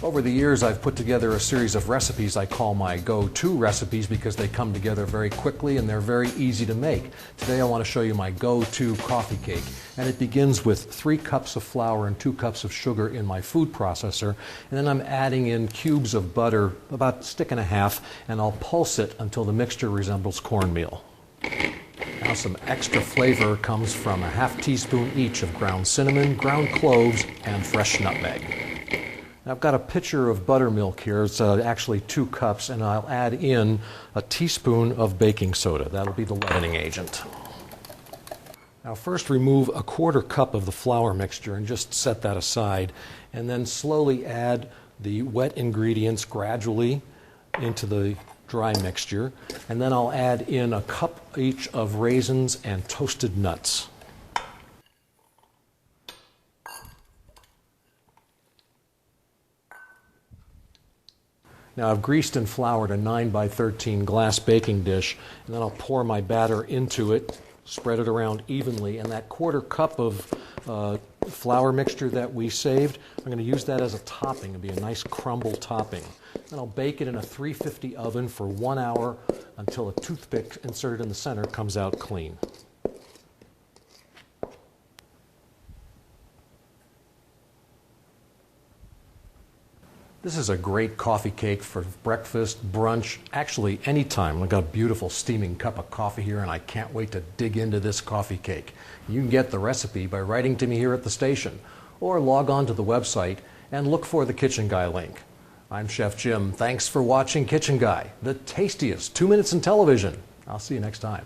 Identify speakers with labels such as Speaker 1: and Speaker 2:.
Speaker 1: Over the years, I've put together a series of recipes I call my go-to recipes because they come together very quickly and they're very easy to make. Today I want to show you my go-to coffee cake, and it begins with 3 cups of flour and 2 cups of sugar in my food processor, and then I'm adding in cubes of butter, about a stick and a half, and I'll pulse it until the mixture resembles cornmeal. Now some extra flavor comes from a half teaspoon each of ground cinnamon, ground cloves, and fresh nutmeg. I've got a pitcher of buttermilk here. It's actually 2 cups, and I'll add in a teaspoon of baking soda. That'll be the leavening agent. Now first remove a 1/4 cup of the flour mixture and just set that aside, and then slowly add the wet ingredients gradually into the dry mixture, and then I'll add in a cup each of raisins and toasted nuts. Now I've greased and floured a 9 by 13 glass baking dish, and then I'll pour my batter into it, spread it around evenly, and that 1/4 cup of flour mixture that we saved, I'm going to use that as a topping. It'll be a nice crumble topping. Then I'll bake it in a 350 oven for 1 hour until a toothpick inserted in the center comes out clean. This is a great coffee cake for breakfast, brunch, actually any time. I've got a beautiful steaming cup of coffee here, and I can't wait to dig into this coffee cake. You can get the recipe by writing to me here at the station, or log on to the website and look for the Kitchen Guy link. I'm Chef Jim. Thanks for watching Kitchen Guy, the tastiest 2 minutes in television. I'll see you next time.